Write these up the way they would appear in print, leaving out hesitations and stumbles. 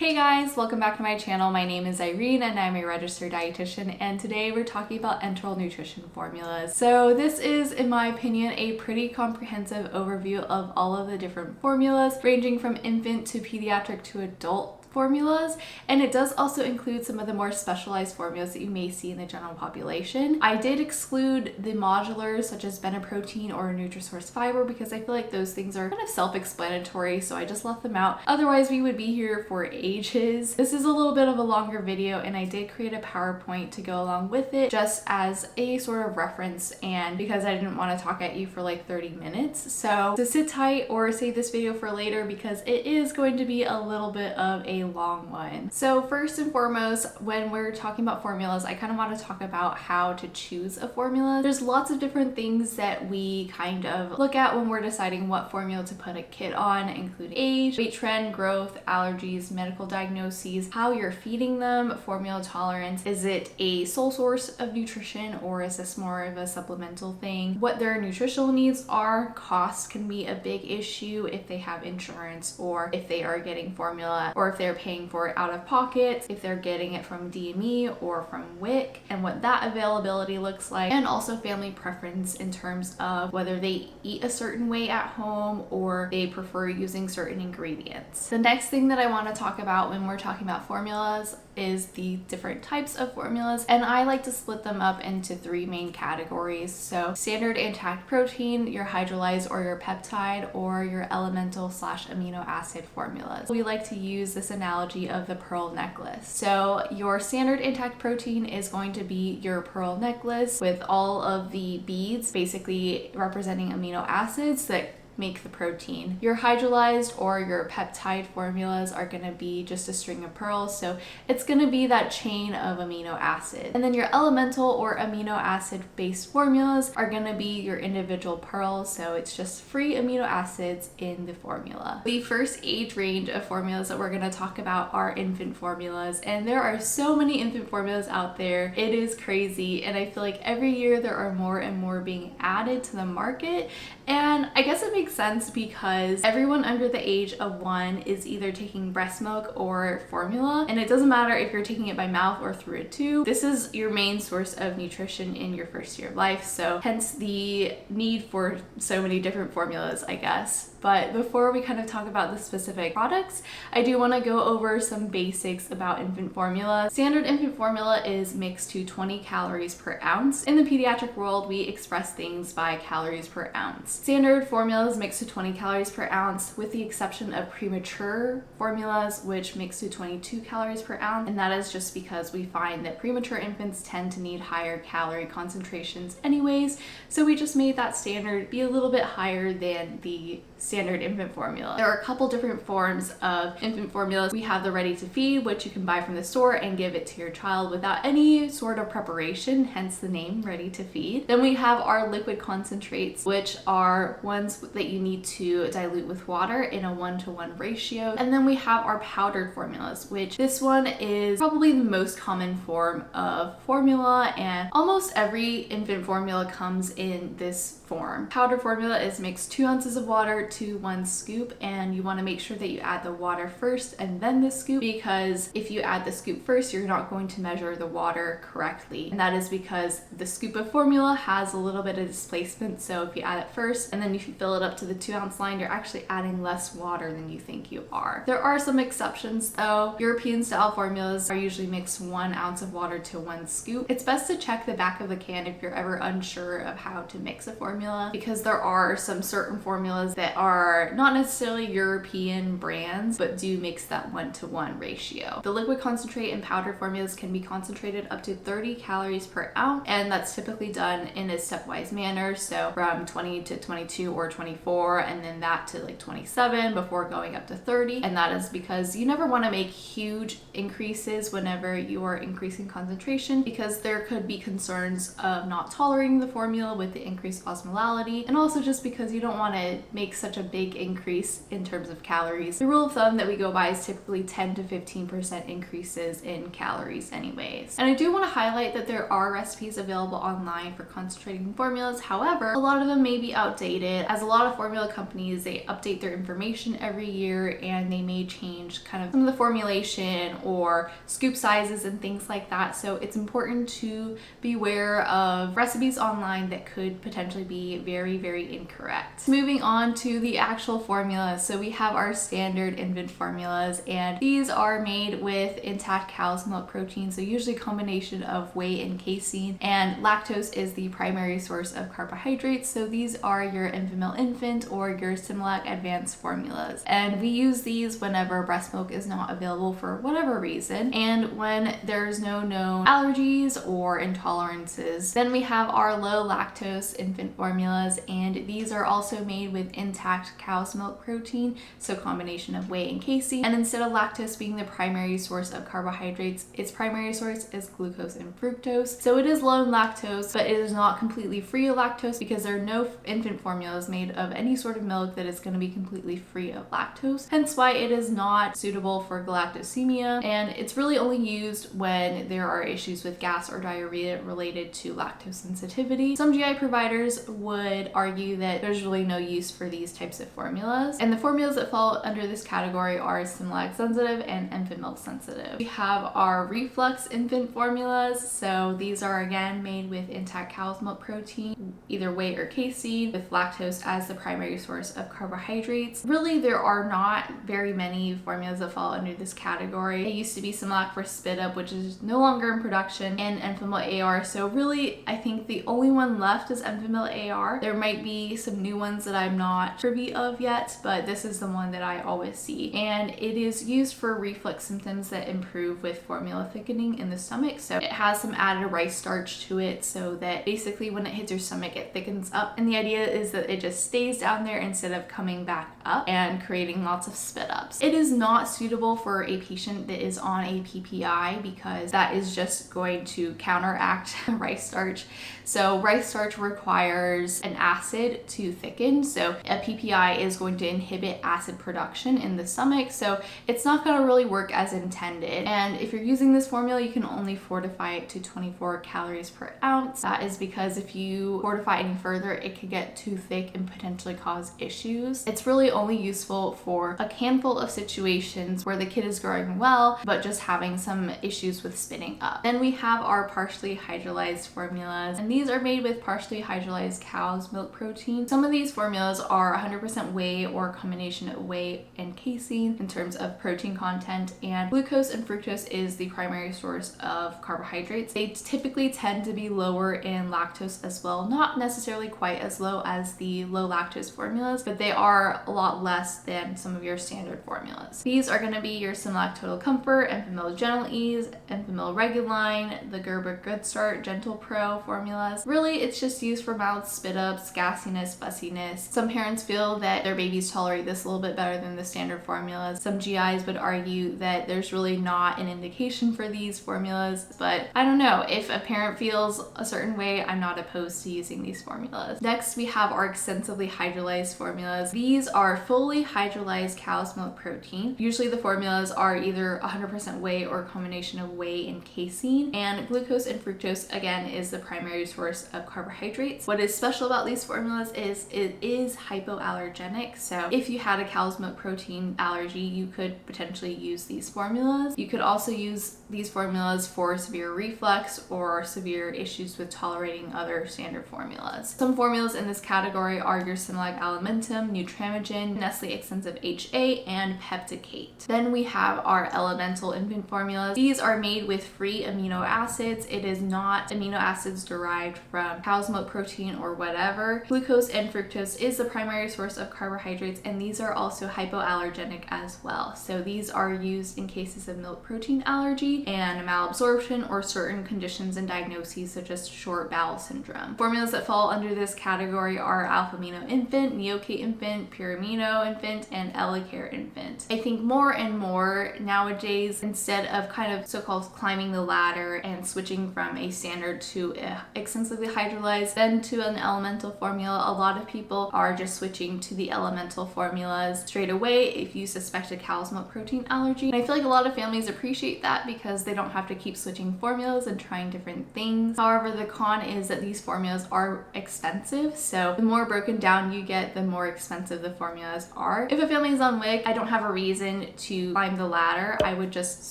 Hey guys, welcome back to my channel. My name is Irene and I'm a registered dietitian, and today we're talking about enteral nutrition formulas. So this is, in my opinion, a pretty comprehensive overview of all of the different formulas ranging from infant to pediatric to adult formulas, and it does also include some of the more specialized formulas that you may see in the general population. I did exclude the modulars such as Protein or Nutrisource Fiber because I feel like those things are kind of self-explanatory, so I just left them out. Otherwise, we would be here for ages. This is a little bit of a longer video, and I did create a PowerPoint to go along with it just as a sort of reference, and because I didn't want to talk at you for like 30 minutes. So sit tight or save this video for later because it is going to be a little bit of a long one. So first and foremost, when we're talking about formulas, I kind of want to talk about how to choose a formula. There's lots of different things that we kind of look at when we're deciding what formula to put a kid on, including age, weight trend, growth, allergies, medical diagnoses, how you're feeding them, formula tolerance, is it a sole source of nutrition or is this more of a supplemental thing, what their nutritional needs are. Cost can be a big issue if they have insurance or if they are getting formula or if they're paying for it out of pocket, if they're getting it from DME or from WIC, and what that availability looks like, and also family preference in terms of whether they eat a certain way at home or they prefer using certain ingredients. The next thing that I want to talk about when we're talking about formulas is the different types of formulas, and I like to split them up into three main categories. So standard intact protein, your hydrolyzed or your peptide, or your elemental / amino acid formulas. We like to use this analogy of the pearl necklace. So your standard intact protein is going to be your pearl necklace with all of the beads basically representing amino acids that make the protein. Your hydrolyzed or your peptide formulas are going to be just a string of pearls, so it's going to be that chain of amino acid. And then your elemental or amino acid based formulas are going to be your individual pearls, so it's just free amino acids in the formula. The first age range of formulas that we're going to talk about are infant formulas, and there are so many infant formulas out there. It is crazy, and I feel like every year there are more and more being added to the market, and I guess it makes sense because everyone under the age of 1 is either taking breast milk or formula, and it doesn't matter if you're taking it by mouth or through a tube. This is your main source of nutrition in your first year of life, so hence the need for so many different formulas, I guess. But before we kind of talk about the specific products, I do want to go over some basics about infant formula. Standard infant formula is mixed to 20 calories per ounce. In the pediatric world, we express things by calories per ounce. Standard formulas mix to 20 calories per ounce, with the exception of premature formulas, which mix to 22 calories per ounce. And that is just because we find that premature infants tend to need higher calorie concentrations anyways. So we just made that standard be a little bit higher than the standard infant formula. There are a couple different forms of infant formulas. We have the ready to feed, which you can buy from the store and give it to your child without any sort of preparation, hence the name ready to feed. Then we have our liquid concentrates, which are ones that you need to dilute with water in a 1-to-1 ratio. And then we have our powdered formulas, which this one is probably the most common form of formula, and almost every infant formula comes in this form. Powdered formula is mixed 2 ounces of water to 1 scoop, and you want to make sure that you add the water first and then the scoop, because if you add the scoop first, you're not going to measure the water correctly. And that is because the scoop of formula has a little bit of displacement, so if you add it first and then you fill it up to the 2-ounce line, you're actually adding less water than you think you are. There are some exceptions though. European style formulas are usually mixed 1 ounce of water to 1 scoop. It's best to check the back of the can if you're ever unsure of how to mix a formula, because there are some certain formulas that are not necessarily European brands but do mix that 1-to-1 ratio. The liquid concentrate and powdered formulas can be concentrated up to 30 calories per ounce, and that's typically done in a stepwise manner, so from 20 to 22 or 24, and then that to like 27 before going up to 30. And that is because you never want to make huge increases whenever you are increasing concentration, because there could be concerns of not tolerating the formula with the increased osmotic osmolality, and also just because you don't want to make such a big increase in terms of calories. The rule of thumb that we go by is typically 10 to 15% increases in calories anyways. And I do want to highlight that there are recipes available online for concentrating formulas. However, a lot of them may be outdated, as a lot of formula companies, they update their information every year and they may change kind of some of the formulation or scoop sizes and things like that. So it's important to be aware of recipes online that could potentially be very, very incorrect. Moving on to the actual formulas. So we have our standard infant formulas, and these are made with intact cow's milk protein. So usually a combination of whey and casein, and lactose is the primary source of carbohydrates. So these are your Enfamil Infant or your Similac Advanced formulas. And we use these whenever breast milk is not available for whatever reason, and when there's no known allergies or intolerances. Then we have our low lactose infant formulas, and these are also made with intact cow's milk protein, so combination of whey and casein. And instead of lactose being the primary source of carbohydrates, its primary source is glucose and fructose. So it is low in lactose, but it is not completely free of lactose, because there are no infant formulas made of any sort of milk that is going to be completely free of lactose, hence why it is not suitable for galactosemia, and it's really only used when there are issues with gas or diarrhea related to lactose sensitivity. Some GI providers would argue that there's really no use for these types of formulas, and the formulas that fall under this category are Similac sensitive and Enfamil sensitive. We have our reflux infant formulas, so these are again made with intact cow's milk protein, either whey or casein, with lactose as the primary source of carbohydrates. Really, there are not very many formulas that fall under this category. It used to be Similac for Spit Up, which is no longer in production, and Enfamil AR. So really, I think the only one left is Enfamil AR. There might be some new ones that I'm not privy of yet, but this is the one that I always see. And it is used for reflux symptoms that improve with formula thickening in the stomach. So it has some added rice starch to it, so that basically when it hits your stomach, it thickens up. And the idea is that it just stays down there instead of coming back up and creating lots of spit ups. It is not suitable for a patient that is on a PPI, because that is just going to counteract rice starch. So rice starch requires an acid to thicken. So a PPI is going to inhibit acid production in the stomach. So it's not going to really work as intended. And if you're using this formula, you can only fortify it to 24 calories per ounce. That is because if you fortify any further, it could get too thick and potentially cause issues. It's really only useful for a handful of situations where the kid is growing well, but just having some issues with spitting up. Then we have our partially hydrolyzed formulas, and these are made with partially hydrolyzed cow's milk protein. Some of these formulas are 100% whey or a combination of whey and casein in terms of protein content, and glucose and fructose is the primary source of carbohydrates. They typically tend to be lower in lactose as well, not necessarily quite as low as the low lactose formulas, but they are a lot less than some of your standard formulas. These are going to be your Similac Total Comfort, Enfamil Gentle Ease, Enfamil Reguline, the Gerber Good Start, Gentle Pro formulas. Really, it's just used for mild spit ups, gassiness, fussiness. Some parents feel that their babies tolerate this a little bit better than the standard formulas. Some GIs would argue that there's really not an indication for these formulas, but I don't know. If a parent feels a certain way, I'm not opposed to using these formulas. Next, we have our extensively hydrolyzed formulas. These are fully hydrolyzed cow's milk protein. Usually the formulas are either 100% whey or a combination of whey and casein, and glucose and fructose again is the primary source of carbohydrates. What is special about these formulas is it is hypoallergenic. So if you had a cow's milk protein allergy, you could potentially use these formulas. You could also use these formulas for severe reflux or severe issues with tolerating other standard formulas. Some formulas in this category are your Similac Alimentum, Nutramigen, Nestle Extensive HA, and Pepticate. Then we have our elemental infant formulas. These are made with free amino acids. It is not amino acids derived from cow's milk protein or whatever. Glucose and fructose is the primary source of carbohydrates, and these are also hypoallergenic as well. So these are used in cases of milk protein allergy and malabsorption or certain conditions and diagnoses such as short bowel syndrome. Formulas that fall under this category are Alpha Amino Infant, Neocate Infant, Pure Amino Infant, and Elecare Infant. I think more and more nowadays, instead of kind of so-called climbing the ladder and switching from a standard to a extensively hydrolyzed, then to an elemental formula, a lot of people are just switching to the elemental formulas straight away if you suspect a cow's milk protein allergy. And I feel like a lot of families appreciate that because they don't have to keep switching formulas and trying different things. However, the con is that these formulas are expensive, so the more broken down you get, the more expensive the formulas are. If a family is on WIC, I don't have a reason to climb the ladder. I would just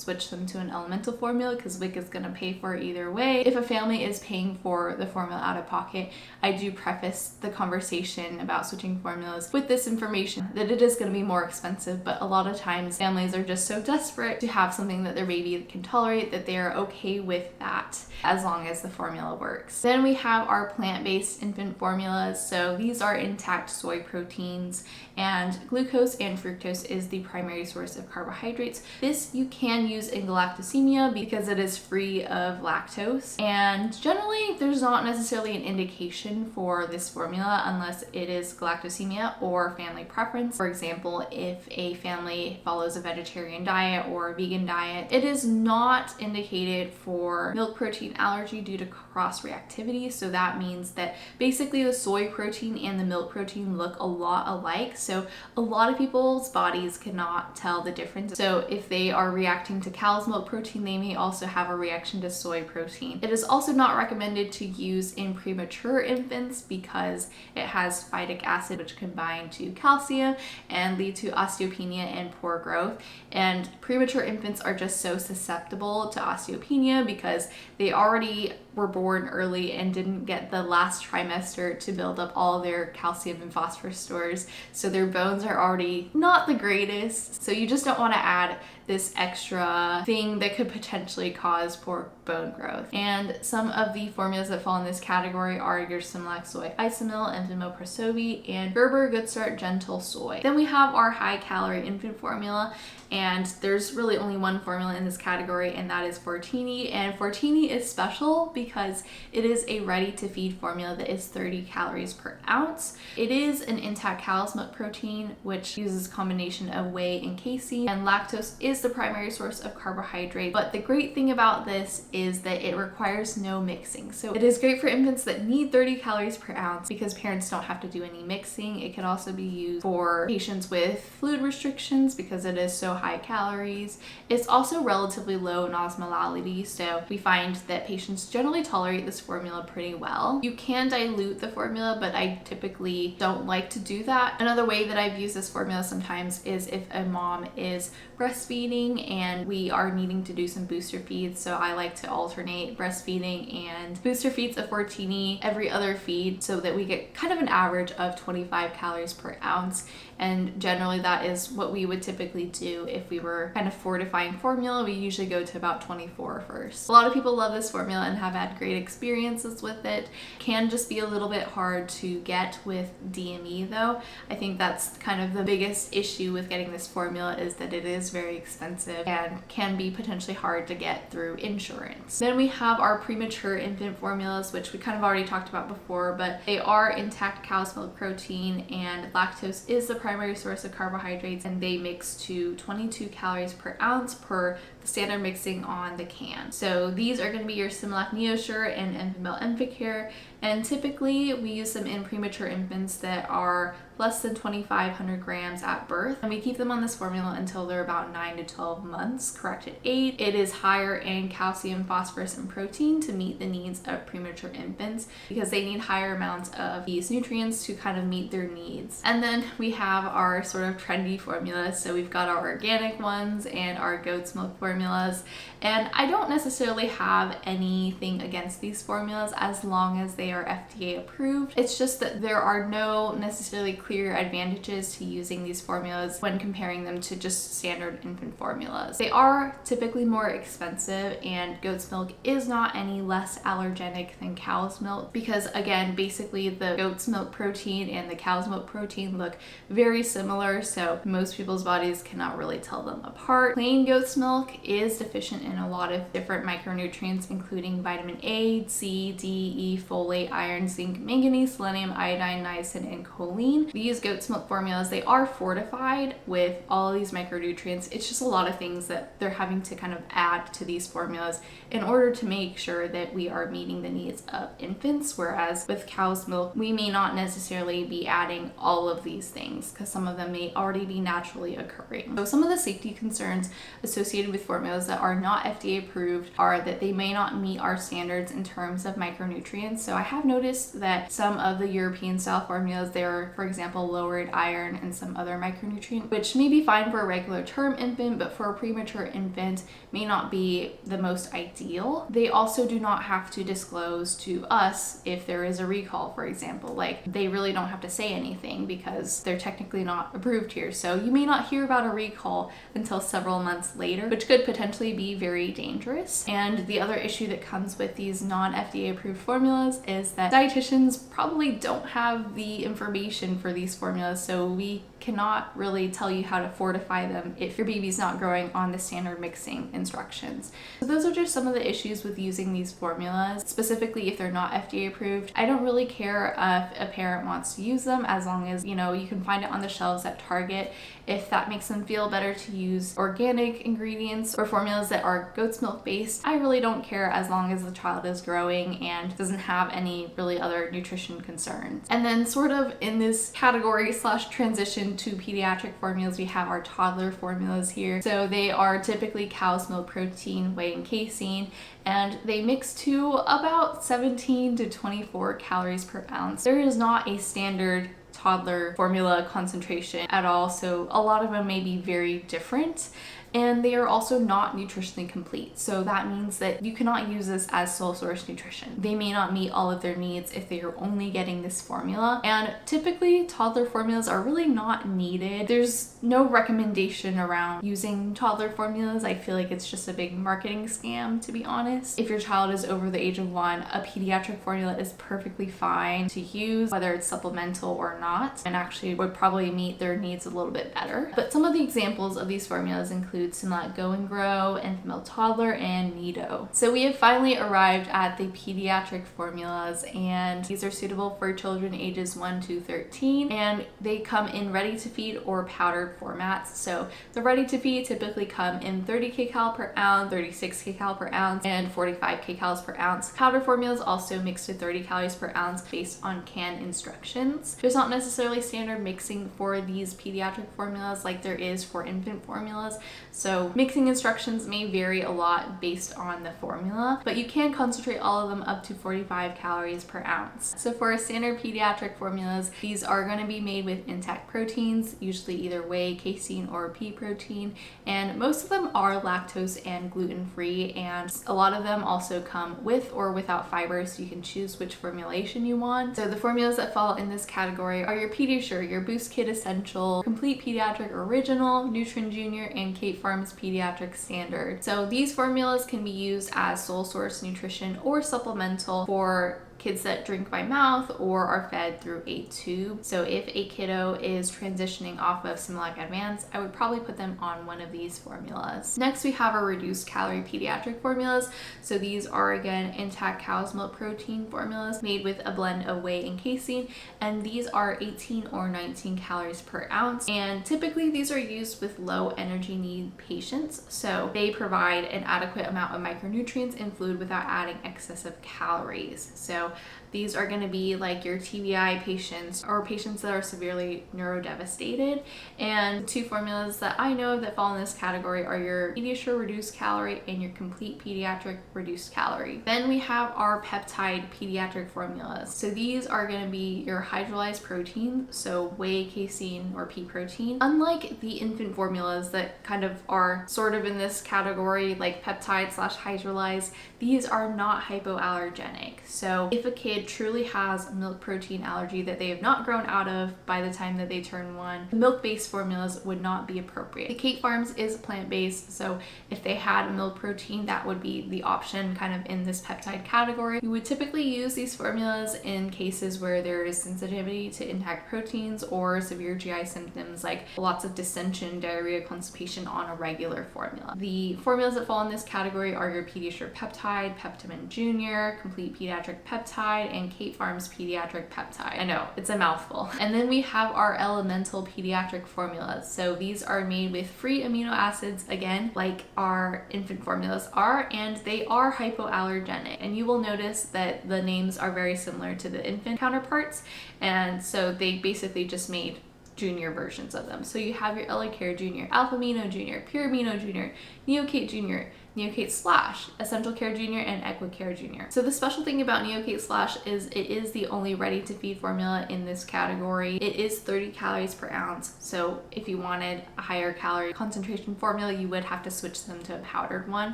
switch them to an elemental formula because WIC is going to pay for it either way. If a family is paying for the formula out of pocket, I do preface the conversation about switching formulas with this information that it is going to be more expensive, but a lot of times families are just so desperate to have something that their baby can tolerate that they are okay with that as long as the formula works. Then we have our plant-based infant formulas. So these are intact soy proteins, and glucose and fructose is the primary source of carbohydrates. This you can use in galactosemia because it is free of lactose, and generally there's not necessarily an indication for this formula unless it is galactosemia or family preference. For example, if a family follows a vegetarian diet or a vegan diet, it is not indicated for milk protein allergy due to cross reactivity. So that means that basically the soy protein and the milk protein look a lot alike, so a lot of people's bodies cannot tell the difference. So if they are reacting to cow's milk protein, they may also have a reaction to soy protein. It is also not recommended to use in premature infants because it has phytic acid, which can bind to calcium and lead to osteopenia and poor growth. And premature infants are just so susceptible to osteopenia because they already were born early and didn't get the last trimester to build up all their calcium and phosphorus stores. So their bones are already not the greatest. So you just don't want to add this extra thing that could potentially cause poor bone growth. And some of the formulas that fall in this category are your Similac Soy Isomil, Enfamil Prosovi, and Gerber Good Start Gentle Soy. Then we have our high calorie infant formula, and there's really only one formula in this category, and that is Fortini. And Fortini is special because it is a ready to feed formula that is 30 calories per ounce. It is an intact cow's milk protein, which uses a combination of whey and casein, and lactose is the primary source of carbohydrate. But the great thing about this is that it requires no mixing. So it is great for infants that need 30 calories per ounce because parents don't have to do any mixing. It can also be used for patients with fluid restrictions because it is so high calories. It's also relatively low in osmolality, so we find that patients generally tolerate this formula pretty well. You can dilute the formula, but I typically don't like to do that. Another way that I've used this formula sometimes is if a mom is breastfeeding and we are needing to do some booster feeds, so I like to alternate breastfeeding and booster feeds of Fortini every other feed so that we get kind of an average of 25 calories per ounce. And generally that is what we would typically do if we were kind of fortifying formula. We usually go to about 24 first. A lot of people love this formula and have had great experiences with it. Can just be a little bit hard to get with DME though. I think that's kind of the biggest issue with getting this formula is that it is very expensive and can be potentially hard to get through insurance. Then we have our premature infant formulas, which we kind of already talked about before, but they are intact cow's milk protein, and lactose is the primary source of carbohydrates, and they mix to 22 calories per ounce per the standard mixing on the can. So these are going to be your Similac NeoSure and Enfamil Enfacare, and typically we use them in premature infants that are less than 2,500 grams at birth, and we keep them on this formula until they're about 9 to 12 months. Corrected 8, it is higher in calcium, phosphorus, and protein to meet the needs of premature infants because they need higher amounts of these nutrients to kind of meet their needs. And then we have our sort of trendy formulas. So we've got our organic ones and our goat's milk formulas, and I don't necessarily have anything against these formulas as long as they are FDA approved. It's just that there are no necessarily clear advantages to using these formulas when comparing them to just standard infant formulas. They are typically more expensive, and goat's milk is not any less allergenic than cow's milk because, again, basically the goat's milk protein and the cow's milk protein look very similar, so most people's bodies cannot really tell them apart. Plain goat's milk is deficient in a lot of different micronutrients, including vitamin A, C, D, E, folate, iron, zinc, manganese, selenium, iodine, niacin, and choline. these goat's milk formulas, they are fortified with all of these micronutrients. It's just a lot of things that they're having to kind of add to these formulas in order to make sure that we are meeting the needs of infants, whereas with cow's milk, we may not necessarily be adding all of these things because some of them may already be naturally occurring. So some of the safety concerns associated with formulas that are not FDA approved are that they may not meet our standards in terms of micronutrients. So I have noticed that some of the European style formulas, they're, for example, lowered iron and some other micronutrient, which may be fine for a regular term infant, but for a premature infant may not be the most ideal. They also do not have to disclose to us if there is a recall, for example. Like, they really don't have to say anything because they're technically not approved here. So you may not hear about a recall until several months later, which could potentially be very dangerous. And the other issue that comes with these non-FDA approved formulas is that dietitians probably don't have the information for these formulas, so we cannot really tell you how to fortify them if your baby's not growing on the standard mixing instructions. So those are just some of the issues with using these formulas, specifically if they're not FDA approved. I don't really care if a parent wants to use them, as long as, you know, you can find it on the shelves at Target. If that makes them feel better to use organic ingredients or formulas that are goat's milk based, I really don't care, as long as the child is growing and doesn't have any really other nutrition concerns. And then sort of in this category slash transition to pediatric formulas, we have our toddler formulas here. So they are typically cow's milk protein, whey, and casein, and they mix to about 17 to 24 calories per ounce. There is not a standard toddler formula concentration at all, so a lot of them may be very different. And they are also not nutritionally complete. So that means that you cannot use this as sole source nutrition. They may not meet all of their needs if they are only getting this formula. And typically toddler formulas are really not needed. There's no recommendation around using toddler formulas. I feel like it's just a big marketing scam, to be honest. If your child is over the age of 1, a pediatric formula is perfectly fine to use, whether it's supplemental or not, and actually would probably meet their needs a little bit better. But some of the examples of these formulas include Similac Go and Grow, Enfamil Toddler, and Nido. So we have finally arrived at the pediatric formulas, and these are suitable for children ages 1 to 13, and they come in ready to feed or powdered formats. So the ready to feed typically come in 30 kcal per ounce, 36 kcal per ounce, and 45 kcal per ounce. Powder formulas also mix to 30 calories per ounce based on can instructions. There's not necessarily standard mixing for these pediatric formulas like there is for infant formulas. So mixing instructions may vary a lot based on the formula, but you can concentrate all of them up to 45 calories per ounce. So for standard pediatric formulas, these are going to be made with intact proteins, usually either whey, casein, or pea protein, and most of them are lactose and gluten-free, and a lot of them also come with or without fiber, so you can choose which formulation you want. So the formulas that fall in this category are your Pediasure, your Boost Kid Essential, Complete Pediatric Original, Nutrin Junior, and Kate Farms Pediatric Standard. So these formulas can be used as sole source nutrition or supplemental for kids that drink by mouth or are fed through a tube. So if a kiddo is transitioning off of Similac Advanced, I would probably put them on one of these formulas. Next, we have our reduced calorie pediatric formulas. So these are, again, intact cow's milk protein formulas made with a blend of whey and casein, and these are 18 or 19 calories per ounce. And typically these are used with low energy need patients, so they provide an adequate amount of micronutrients in food without adding excessive calories. So these are going to be like your TBI patients or patients that are severely neurodevastated. And two formulas that I know that fall in this category are your Pediasure Reduced Calorie and your Complete Pediatric Reduced Calorie. Then we have our peptide pediatric formulas. So these are going to be your hydrolyzed protein, so whey, casein, or pea protein. Unlike the infant formulas that kind of are sort of in this category, like peptide slash hydrolyzed, these are not hypoallergenic. So if a kid truly has a milk protein allergy that they have not grown out of by the time that they turn 1, milk-based formulas would not be appropriate. The Kate Farms is plant-based, so if they had milk protein, that would be the option kind of in this peptide category. We would typically use these formulas in cases where there is sensitivity to intact proteins or severe GI symptoms like lots of distension, diarrhea, constipation on a regular formula. The formulas that fall in this category are your Pediasure Peptide, Peptamen Junior, Complete Pediatric Peptide, peptide, and Kate Farms Pediatric peptide. I know, it's a mouthful. And then we have our elemental pediatric formulas. So these are made with free amino acids, again, like our infant formulas are, and they are hypoallergenic. And you will notice that the names are very similar to the infant counterparts, and so they basically just made junior versions of them. So you have your EleCare Junior, Alpha Amino Junior, Pure Amino Junior, Neocate Junior, Neocate Splash, Essential Care Junior, and EquiCare Junior. So the special thing about Neocate Splash is it is the only ready-to-feed formula in this category. It is 30 calories per ounce. So if you wanted a higher calorie concentration formula, you would have to switch them to a powdered one.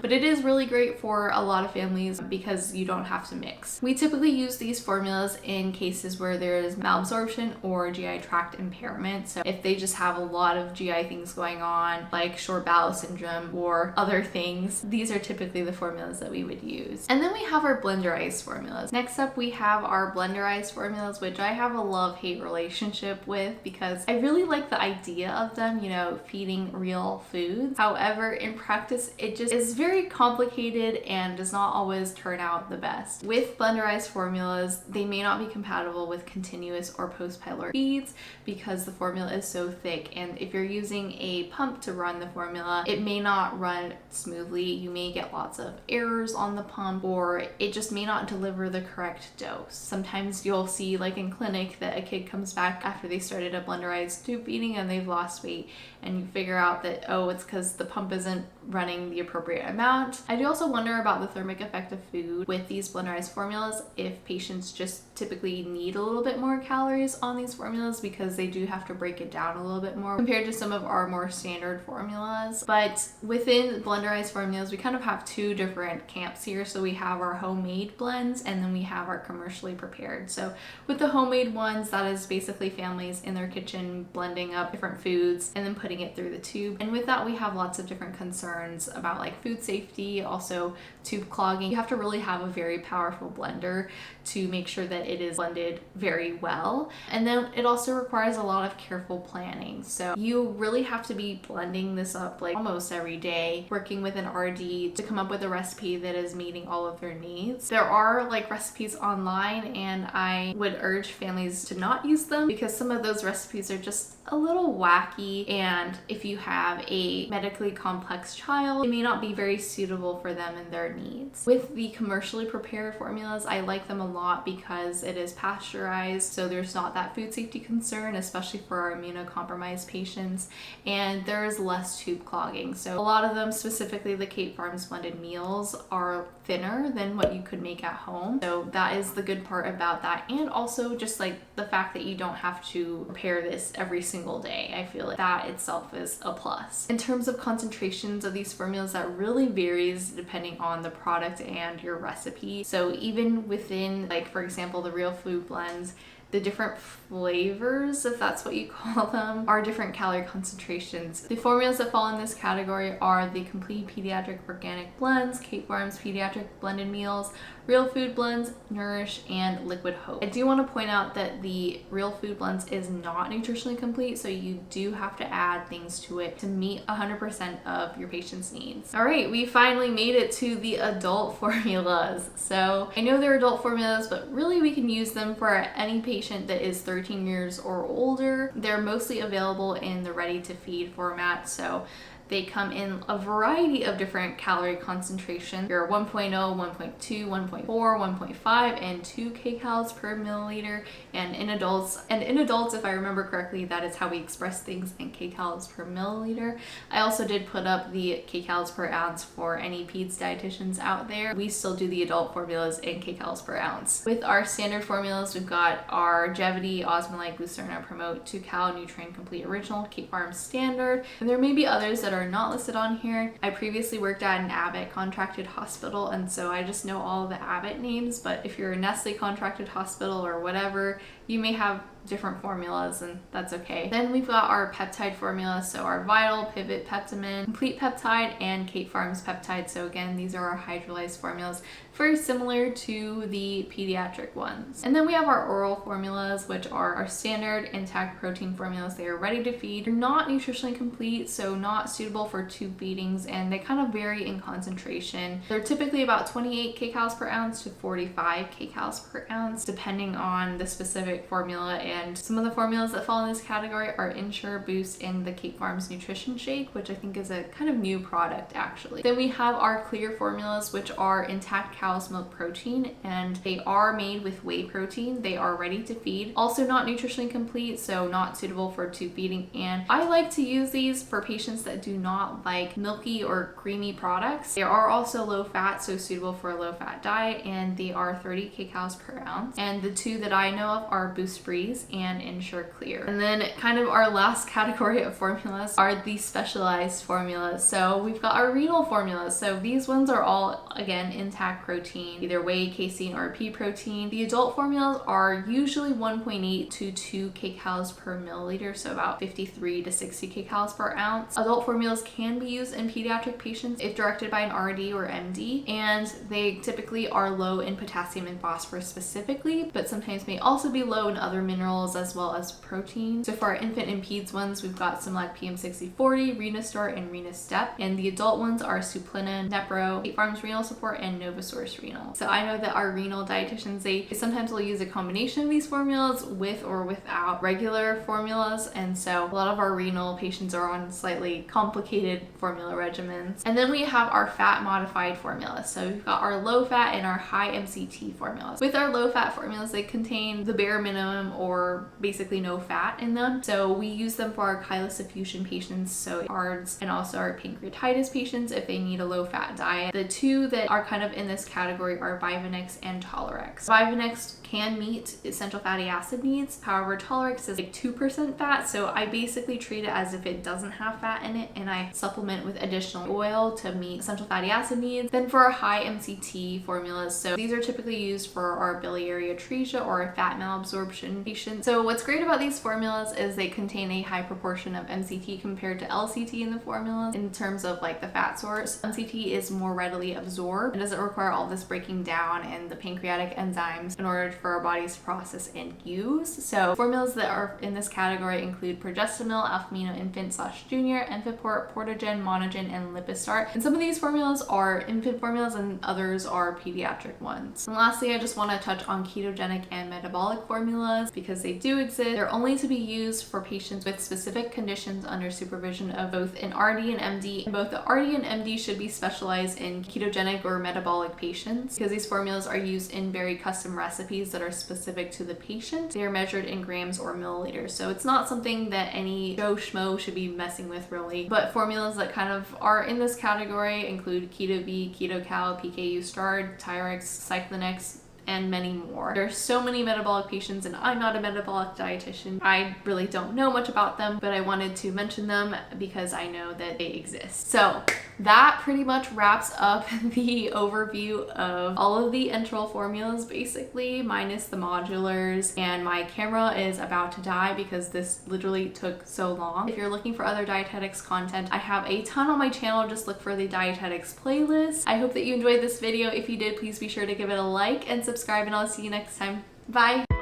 But it is really great for a lot of families because you don't have to mix. We typically use these formulas in cases where there is malabsorption or GI tract impairment. So if they just have a lot of GI things going on, like short bowel syndrome or other things, these are typically the formulas that we would use. And then we have our blenderized formulas. Next up, we have our blenderized formulas, which I have a love-hate relationship with because I really like the idea of them, you know, feeding real foods. However, in practice, it just is very complicated and does not always turn out the best. With blenderized formulas, they may not be compatible with continuous or post-pyloric feeds because the formula is so thick, and if you're using a pump to run the formula, it may not run smoothly. You may get lots of errors on the pump, or it just may not deliver the correct dose. Sometimes you'll see, like in clinic, that a kid comes back after they started a blenderized tube feeding and they've lost weight, and you figure out that, oh, it's because the pump isn't running the appropriate amount. I do also wonder about the thermic effect of food with these blenderized formulas, if patients just typically need a little bit more calories on these formulas because they do have to break it down a little bit more compared to some of our more standard formulas. But within blenderized formulas, we kind of have two different camps here. So we have our homemade blends, and then we have our commercially prepared. So with the homemade ones, that is basically families in their kitchen blending up different foods and then putting it through the tube. And with that, we have lots of different concerns about like food safety, also tube clogging. You have to really have a very powerful blender to make sure that it is blended very well. And then it also requires a lot of careful planning. So you really have to be blending this up like almost every day, working with an RD to come up with a recipe that is meeting all of their needs. There are like recipes online, and I would urge families to not use them because some of those recipes are just a little wacky, and if you have a medically complex child, it may not be very suitable for them and their needs. With the commercially prepared formulas, I like them a lot because it is pasteurized, so there's not that food safety concern, especially for our immunocompromised patients, and there is less tube clogging. So a lot of them, specifically the Kate Farms blended meals, are thinner than what you could make at home. So that is the good part about that, and also just like the fact that you don't have to prepare this every single day. I feel like that itself is a plus. In terms of concentrations of these formulas, that really varies depending on the product and your recipe. So even within, like for example, the real food blends, the different flavors, if that's what you call them, are different calorie concentrations. The formulas that fall in this category are the complete pediatric organic blends, Kate Farms pediatric blended meals, real food blends, Nourish, and Liquid Hope. I do want to point out that the real food blends is not nutritionally complete, so you do have to add things to it to meet 100% of your patient's needs. All right, we finally made it to the adult formulas. So I know they're adult formulas, but really we can use them for any patient that is 13 years or older. They're mostly available in the ready-to-feed format, so they come in a variety of different calorie concentrations. Your 1.0, 1.2, 1.4, 1.5, and 2 kcals per milliliter. And in adults, if I remember correctly, that is how we express things in kcals per milliliter. I also did put up the kcals per ounce for any peds dietitians out there. We still do the adult formulas in kcals per ounce. With our standard formulas, we've got our Jevity, Osmolite, Glucerna, Promote, 2-cal, Nutrient Complete Original, Kate Farms Standard, and there may be others that are not listed on here. I previously worked at an Abbott contracted hospital, and so I just know all the Abbott names, but if you're a Nestle contracted hospital or whatever, you may have different formulas, and that's okay. Then we've got our peptide formula, so our Vital, Pivot, Peptamen, Complete Peptide, and Kate Farms Peptide. So again, these are our hydrolyzed formulas, very similar to the pediatric ones. And then we have our oral formulas, which are our standard intact protein formulas. They are ready to feed. They're not nutritionally complete, so not suitable for tube feedings, and they kind of vary in concentration. They're typically about 28 kcal per ounce to 45 kcal per ounce, depending on the specific formula. And some of the formulas that fall in this category are Ensure, Boost, and the Kate Farms Nutrition Shake, which I think is a kind of new product actually. Then we have our clear formulas, which are intact cow's milk protein, and they are made with whey protein. They are ready to feed. Also not nutritionally complete, so not suitable for tube feeding. And I like to use these for patients that do not like milky or creamy products. They are also low fat, so suitable for a low fat diet, and they are 30 kcal per ounce. And the two that I know of are Boost Breeze and Ensure Clear. And then kind of our last category of formulas are the specialized formulas. So we've got our renal formulas. So these ones are all, again, intact protein, either whey, casein, or pea protein. The adult formulas are usually 1.8 to 2 kcal per milliliter, so about 53 to 60 kcal per ounce. Adult formulas can be used in pediatric patients if directed by an RD or MD, and they typically are low in potassium and phosphorus specifically, but sometimes may also be low in other minerals as well as protein. So for our infant and peds ones, we've got some like PM6040, Renastor, and Renastep, and the adult ones are Suplina, Nepro, Kate Farms Renal Support, and Novasource Renal. So I know that our renal dietitians, they sometimes will use a combination of these formulas with or without regular formulas, and so a lot of our renal patients are on slightly complicated formula regimens. And then we have our fat modified formulas. So we've got our low fat and our high MCT formulas. With our low fat formulas, they contain the bare minimum or basically no fat in them. So we use them for our chylosuffusion patients, so ARDS, and also our pancreatitis patients if they need a low fat diet. The two that are kind of in this category are Vivanex and Tolerex. Vivanex can meet essential fatty acid needs. However, Tolerex is like 2% fat, so I basically treat it as if it doesn't have fat in it, and I supplement with additional oil to meet essential fatty acid needs. Then for our high MCT formulas, so these are typically used for our biliary atresia or our fat malabsorption patients. So what's great about these formulas is they contain a high proportion of MCT compared to LCT in the formulas in terms of like the fat source. MCT is more readily absorbed and doesn't require all this breaking down and the pancreatic enzymes in order for our bodies to process and use. So formulas that are in this category include Progestamil, Alfamino Infant / Junior, Enfaport, Portogen, Monogen, and Lipistart. And some of these formulas are infant formulas and others are pediatric ones. And lastly, I just want to touch on ketogenic and metabolic formulas because they do exist. They're only to be used for patients with specific conditions under supervision of both an RD and MD. And both the RD and MD should be specialized in ketogenic or metabolic patients because these formulas are used in very custom recipes that are specific to the patient. They are measured in grams or milliliters, so it's not something that any Joe Schmo should be messing with really. But formulas that kind of are in this category include Keto V, Keto Cal, PKU Stard, Tyrex, Cyclinex, and many more. There's so many metabolic patients, and I'm not a metabolic dietitian. I really don't know much about them, but I wanted to mention them because I know that they exist. So that pretty much wraps up the overview of all of the enteral formulas basically, minus the modulars, and my camera is about to die because this literally took so long. If you're looking for other dietetics content, I have a ton on my channel. Just look for the dietetics playlist. I hope that you enjoyed this video. If you did, please be sure to give it a like and subscribe, and I'll see you next time. Bye!